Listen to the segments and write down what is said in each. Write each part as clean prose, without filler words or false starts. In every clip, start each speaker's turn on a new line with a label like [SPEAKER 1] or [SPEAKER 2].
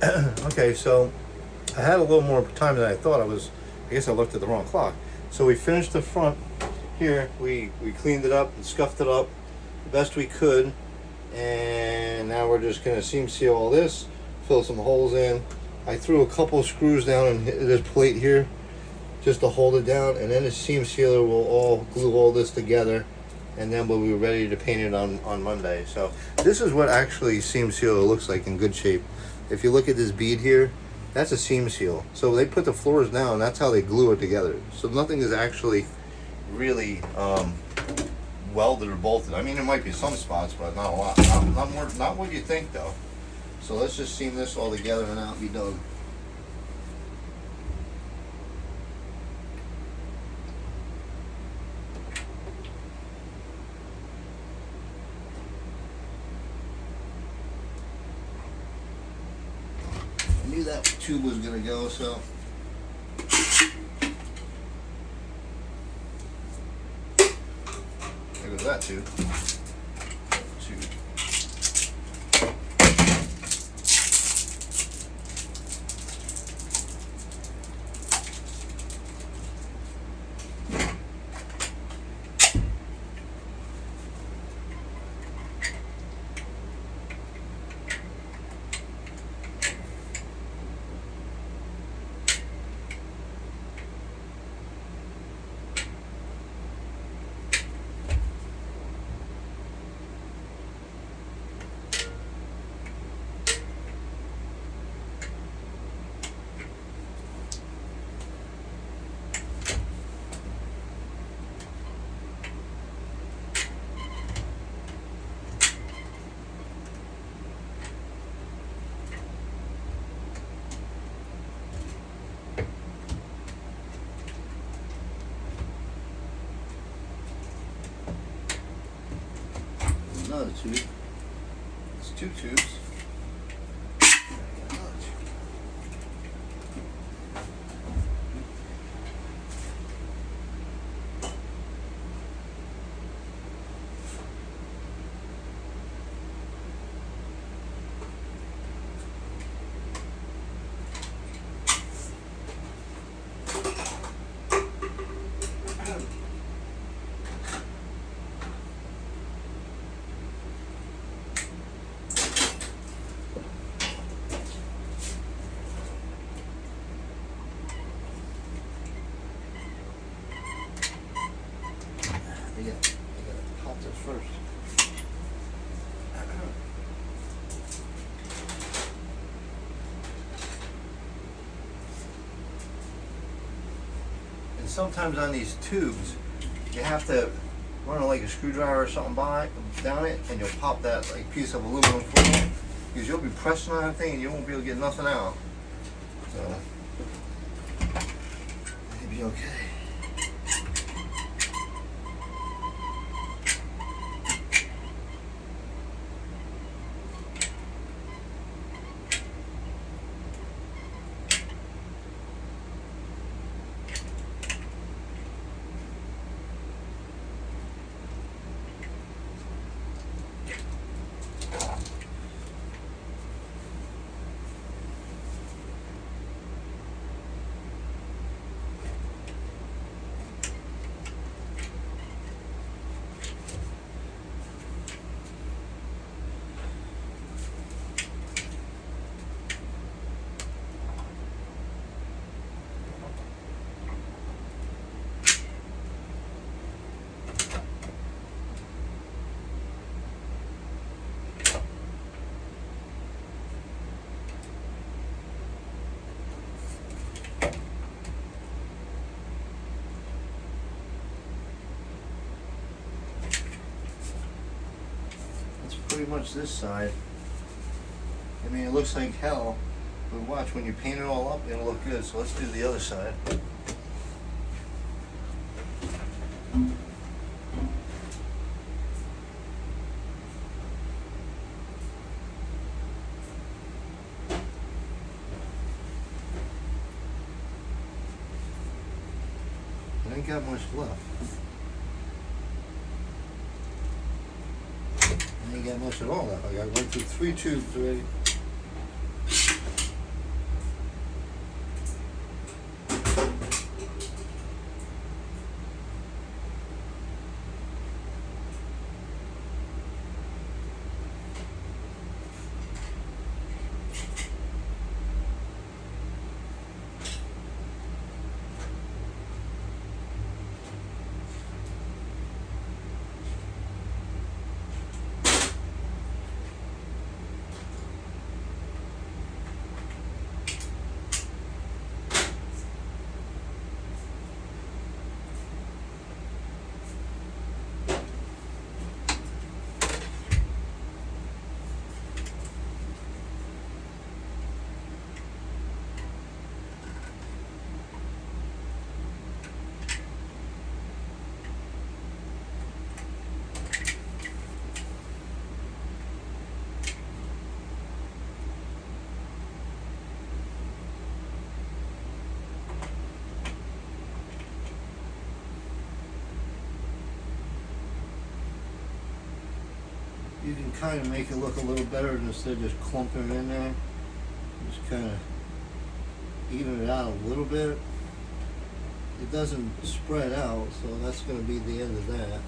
[SPEAKER 1] Okay, so I had a little more time than I thought. I guess I looked at the wrong clock. So we finished the front here. We cleaned it up and scuffed it up the best we could. And now we're just gonna seam seal all this, fill some holes in. I threw a couple of screws down in this plate here just to hold it down, and then the seam sealer will all glue all this together, and then we'll be ready to paint it on Monday. So this is what actually seam sealer looks like in good shape. If you look at this bead here, that's a seam seal. So they put the floors down, that's how they glue it together. So nothing is actually really welded or bolted. I mean, there might be some spots, but not a lot. Not what you think though. So let's just seam this all together and that'll be done. I knew that tube was gonna go, so. There goes that tube. Another tube. It's two tubes. I gotta pop this first. And sometimes on these tubes, you have to run like a screwdriver or something down it, and you'll pop that like piece of aluminum foil, because you'll be pressing on that thing and you won't be able to get nothing out. So it'll be okay. Pretty much this side. I mean, it looks like hell, but watch, when you paint it all up, it'll look good. So let's do the other side. I ain't got much left. I ain't got much at all left. I got 1, 2, 3 tubes already. you can kind of make it look a little better instead of just clumping them in there. Just kind of even it out a little bit. It doesn't spread out, so that's going to be the end of that.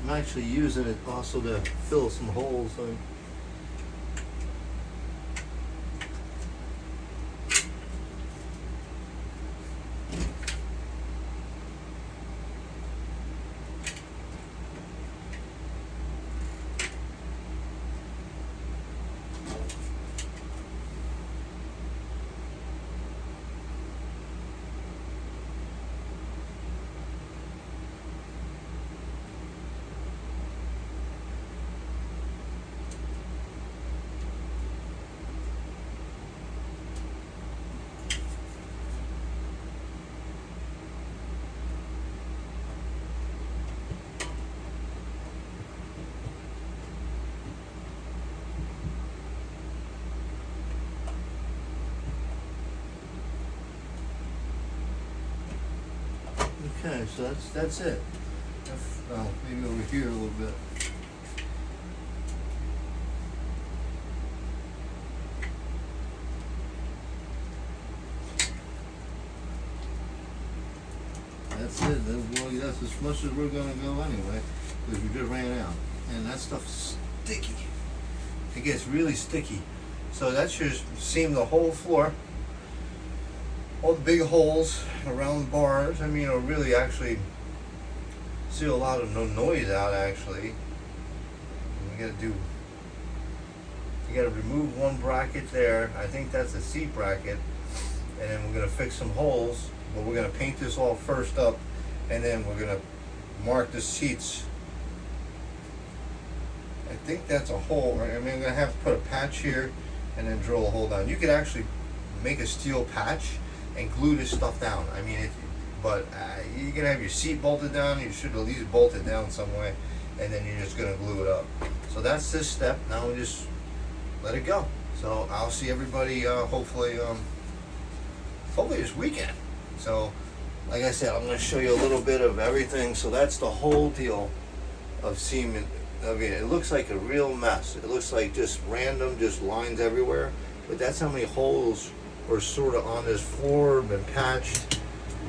[SPEAKER 1] I'm actually using it also to fill some holes. Okay, so that's it. Well, maybe over here a little bit. That's it. Well, that's as much as we're gonna go anyway, because we just ran out. And that stuff's sticky. It gets really sticky. So that should seam the whole floor. All the big holes around the bars. I mean, it'll really actually seal a lot of noise out. Actually, you gotta remove one bracket there. I think that's a seat bracket, and then we're gonna fix some holes. But we're gonna paint this all first up, and then we're gonna mark the seats. I think that's a hole. Right? I mean, I'm gonna have to put a patch here, and then drill a hole down. You could actually make a steel patch and glue this stuff down. I mean, but you're gonna have your seat bolted down. You should at least bolt it down some way, and then you're just gonna glue it up. So that's this step. Now we just let it go. So I'll see everybody hopefully this weekend. So, like I said, I'm gonna show you a little bit of everything. So that's the whole deal of seaming. I mean, it looks like a real mess. It looks like just random, just lines everywhere. But that's how many holes were sort of on this floor, been patched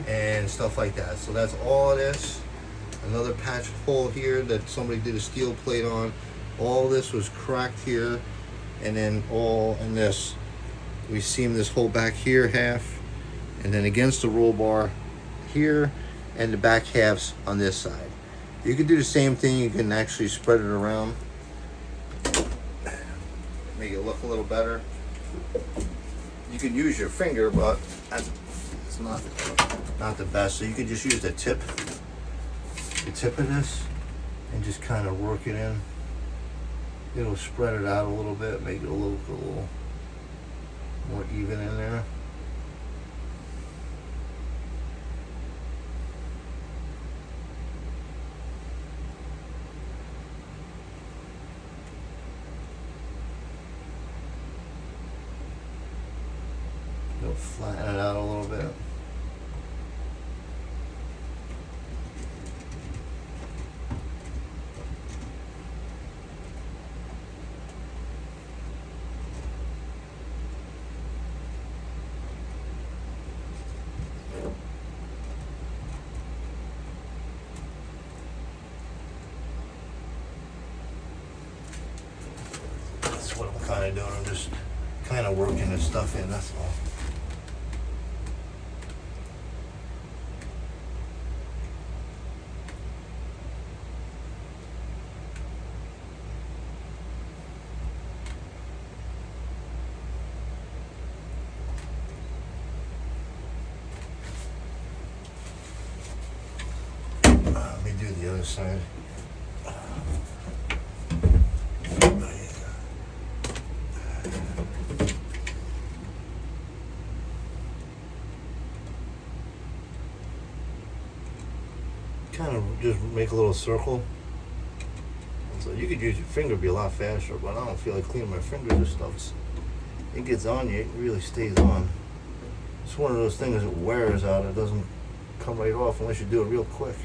[SPEAKER 1] and stuff like that. So that's all it is. Another patch hole here that somebody did a steel plate on. All this was cracked here, and then all in this, we seamed this hole back here half, and then against the roll bar here, and the back halves on this side. You can do the same thing. You can actually spread it around, make it look a little better. You can use your finger, but it's not the best. So you can just use the tip of this, and just kind of work it in. It'll spread it out a little bit, make it look a little more even in there. It'll flatten it out a little bit. really doing. I'm just kind of working this stuff in, that's all. Let me do the other side. Kind of just make a little circle. So you could use your finger, be a lot faster, but I don't feel like cleaning my fingers. This stuff, it gets on you, it really stays on. It's one of those things that wears out. It doesn't come right off unless you do it real quick.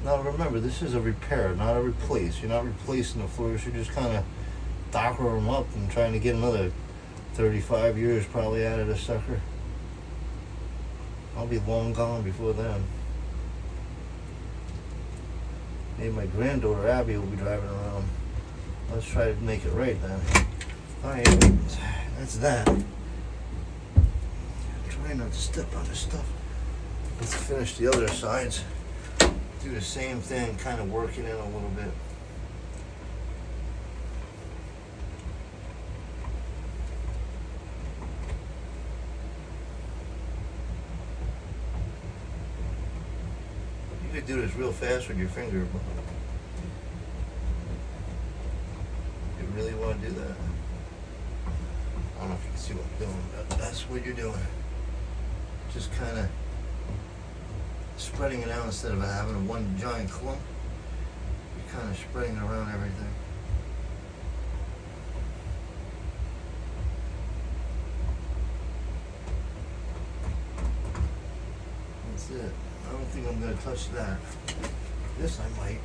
[SPEAKER 1] Now remember, this is a repair, not a replace. You're not replacing the floors. You're just kind of dockering them up and trying to get another 35 years probably out of this sucker. I'll be long gone before then. Maybe my granddaughter Abby will be driving around. Let's try to make it right then. Alright, that's that. Try not to step on this stuff. Let's finish the other sides. Do the same thing, kind of working in a little bit. You could do this real fast with your finger, but you really want to do that. I don't know if you can see what I'm doing, but that's what you're doing. Just kind of spreading it out instead of having one giant clump. You're kind of spreading it around everything. That's it. I don't think I'm going to touch that. This I might.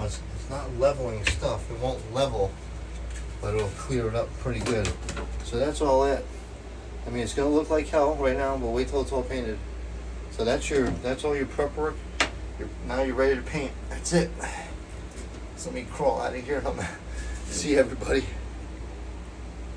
[SPEAKER 1] It's not leveling stuff. It won't level, but it'll clear it up pretty good. So that's all it. I mean, it's gonna look like hell right now, but wait till it's all painted. So that's all your prep work. Now you're ready to paint. That's it. So let me crawl out of here. I'm gonna see everybody.